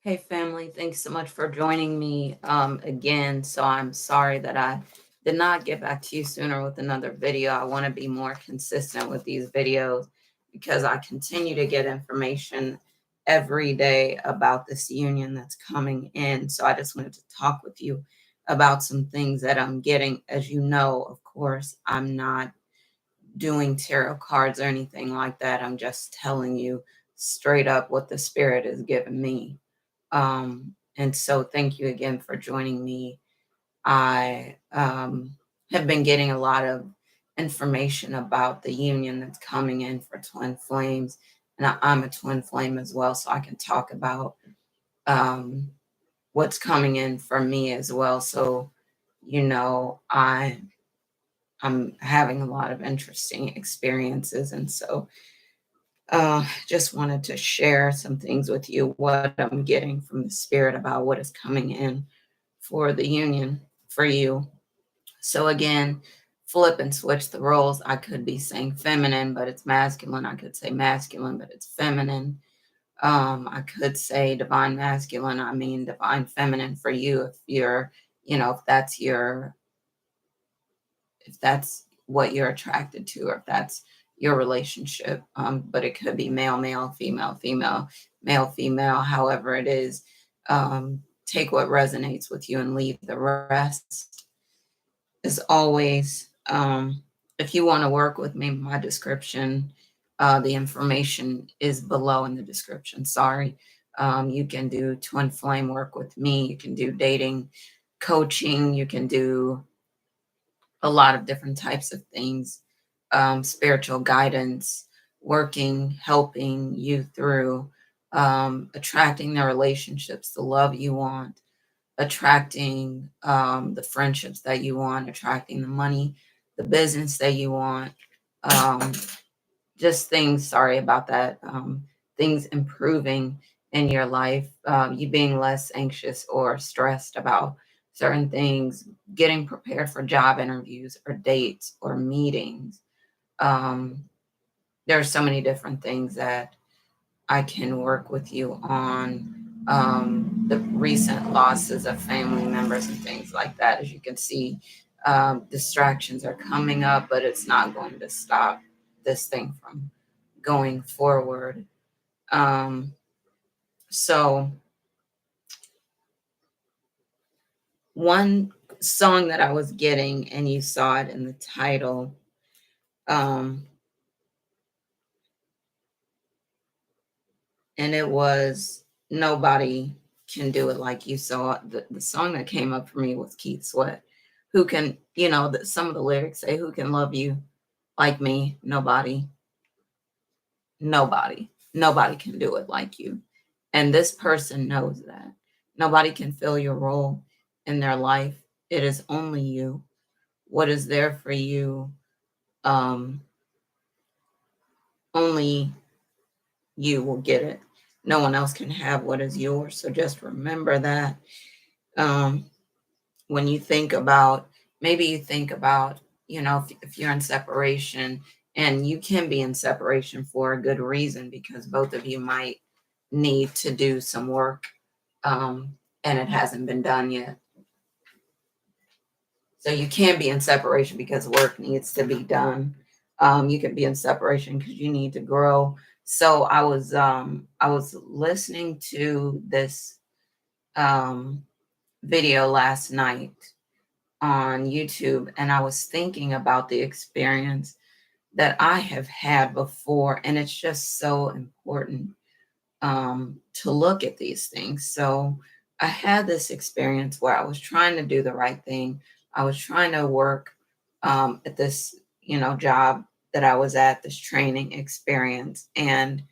Hey family, thanks so much for joining me again. So I'm sorry that I did not get back to you sooner with another video. I want to be more consistent with these videos because I continue to get information every day about this union that's coming in. So I just wanted to talk with you about some things that I'm getting. As you know, of course, I'm not doing tarot cards or anything like that. I'm just telling you straight up what the spirit has given me. And so thank you again for joining me. I have been getting a lot of information about the union that's coming in for twin flames. And I'm a twin flame as well, so I can talk about um, what's coming in for me as well. So, I'm having a lot of interesting experiences. And so just wanted to share some things with you, what I'm getting from the spirit about what is coming in for the union for you. So again, flip and switch the roles. I could be saying feminine, but it's masculine. I could say masculine, but it's feminine. I could say divine masculine. I mean divine feminine for you if you're, if that's what you're attracted to, or if that's your relationship. But it could be male, male, female, female, male, female, however it is. Take what resonates with you and leave the rest. As always, if you want to work with me, my description, the information is below in the description. Sorry. You can do twin flame work with me. You can do dating coaching. You can do a lot of different types of things, spiritual guidance, working, helping you through attracting the relationships, the love you want, attracting the friendships that you want, attracting the money, the business that you want, um, just things, sorry about that, things improving in your life, you being less anxious or stressed about certain things, getting prepared for job interviews or dates or meetings. Um, there are so many different things that I can work with you on. The recent losses of family members and things like that. As you can see, distractions are coming up, but it's not going to stop this thing from going forward. So one song that I was getting, and you saw it in the title, and it was Nobody Can Do It Like You. So the song that came up for me was Keith Sweat. Who can, some of the lyrics say, who can love you like me? Nobody. Nobody can do it like you. And this person knows that. Nobody can fill your role in their life. It is only you. What is there for you, um, only you will get it. No one else can have what is yours. So just remember that. Um, when you think about, maybe you think about, if you're in separation, and you can be in separation for a good reason, because both of you might need to do some work, and it hasn't been done yet. So you can be in separation because work needs to be done. You can be in separation because you need to grow. So I was listening to this video last night on YouTube, and I was thinking about the experience that I have had before, and it's just so important to look at these things. So I had this experience where I was trying to do the right thing. I was trying to work at this, job that I was at, this training experience. And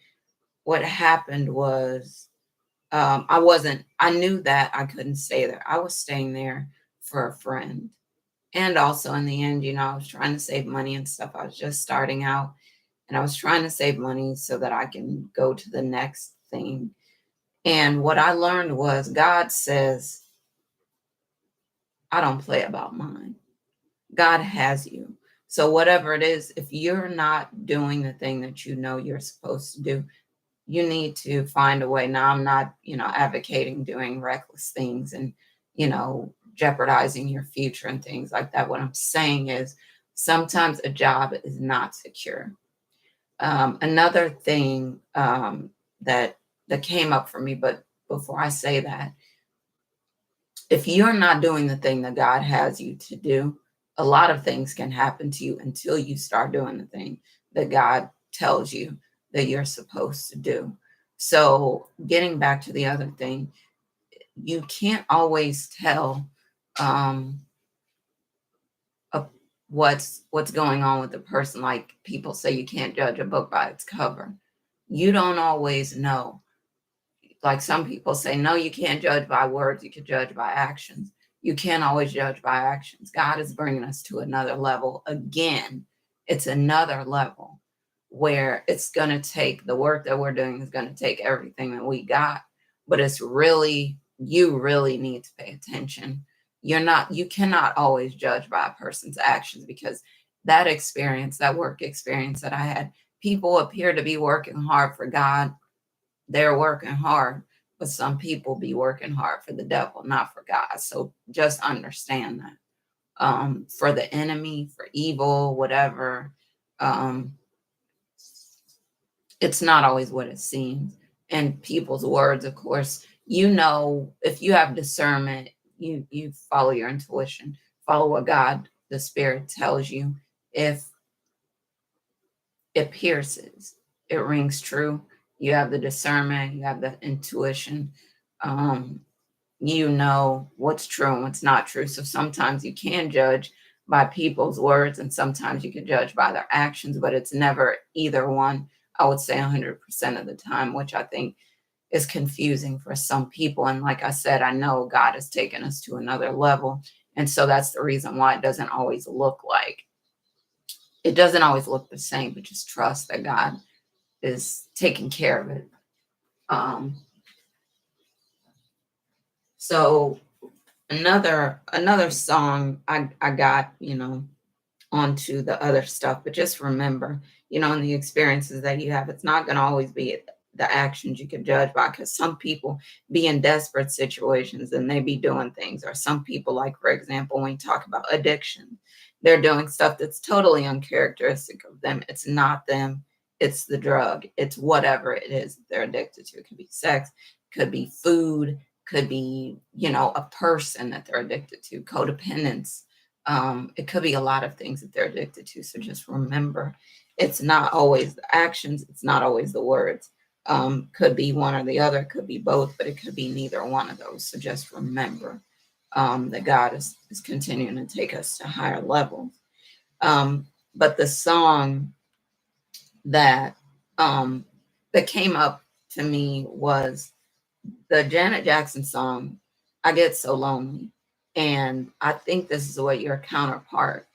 what happened was I knew that I couldn't stay there. I was staying there for a friend. And also in the end, I was trying to save money and stuff. I was just starting out, and I was trying to save money so that I can go to the next thing. And what I learned was God says, I don't play about mine. God has you. So whatever it is, if you're not doing the thing that you know you're supposed to do, you need to find a way. Now, I'm not, advocating doing reckless things and, jeopardizing your future and things like that. What I'm saying is sometimes a job is not secure. Another thing that came up for me, but before I say that, if you're not doing the thing that God has you to do, a lot of things can happen to you until you start doing the thing that God tells you that you're supposed to do. So, getting back to the other thing, you can't always tell um, a, what's going on with the person. Like people say, you can't judge a book by its cover. You don't always know. Like some people say, no, you can't judge by words, you can judge by actions. You can't always judge by actions. God is bringing us to another level again. It's another level where it's going to take the work that we're doing is going to take everything that we got, but it's really, you really need to pay attention. You cannot always judge by a person's actions, because that experience, that work experience that I had, people appear to be working hard for God. They're working hard, but some people be working hard for the devil, not for God. So just understand that. For the enemy, for evil, whatever, um, it's not always what it seems. And people's words, of course, if you have discernment, you follow your intuition, follow what God, the Spirit tells you. If it pierces, it rings true. You have the discernment, you have the intuition. Um, you know what's true and what's not true. So sometimes you can judge by people's words, and sometimes you can judge by their actions, but it's never either one. I would say 100% of the time, which I think is confusing for some people. And like I said, I know God has taken us to another level. And so that's the reason why it doesn't always look the same, but just trust that God is taking care of it. Um, so another song I got, onto the other stuff, but just remember, in the experiences that you have, it's not going to always be the actions you can judge by, because some people be in desperate situations and they be doing things, or some people, like for example, when you talk about addiction, they're doing stuff that's totally uncharacteristic of them. It's not them, it's the drug, it's whatever it is that they're addicted to. It could be sex, could be food, could be, a person that they're addicted to, codependence. It could be a lot of things that they're addicted to. So just remember, it's not always the actions, it's not always the words. Could be one or the other, could be both, but it could be neither one of those. So just remember that God is continuing to take us to higher levels. But the song that that came up to me was the Janet Jackson song, I Get So Lonely. And I think this is what your counterpart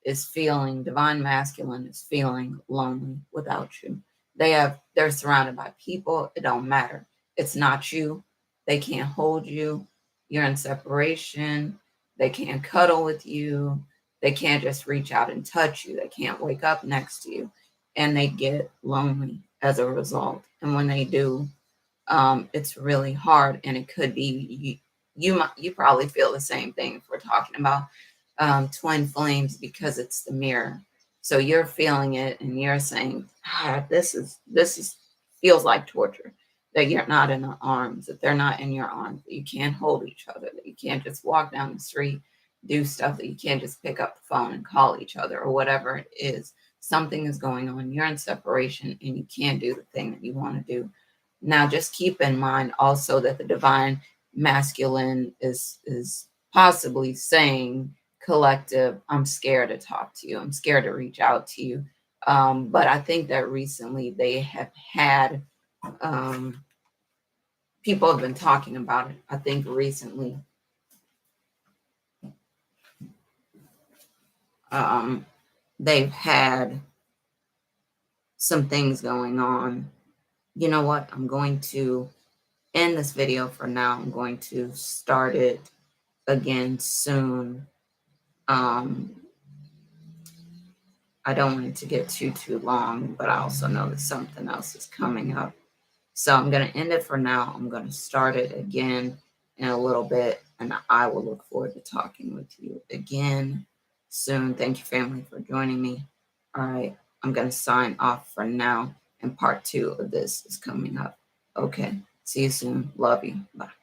is feeling. Divine masculine is feeling lonely without you. They're surrounded by people. It don't matter. It's not you. They can't hold you. You're in separation. They can't cuddle with you. They can't just reach out and touch you. They can't wake up next to you. And they get lonely as a result. And when they do, it's really hard, and it could be you probably feel the same thing if we're talking about twin flames, because it's the mirror. So you're feeling it and you're saying, this is feels like torture, that you're not in the arms, that they're not in your arms, that you can't hold each other, that you can't just walk down the street, do stuff, that you can't just pick up the phone and call each other, or whatever it is. Something is going on. You're in separation and you can't do the thing that you want to do. Now, just keep in mind also that the divine masculine is possibly saying, collective, I'm scared to talk to you. I'm scared to reach out to you. But I think that recently they have had, people have been talking about it. I think recently they've had some things going on. You know what? I'm going to end this video for now. I'm going to start it again soon. I don't want it to get too long, but I also know that something else is coming up. So I'm going to end it for now. I'm going to start it again in a little bit, and I will look forward to talking with you again soon. Thank you, family, for joining me. All right, I'm going to sign off for now, and part 2 of this is coming up. Okay, see you soon. Love you. Bye.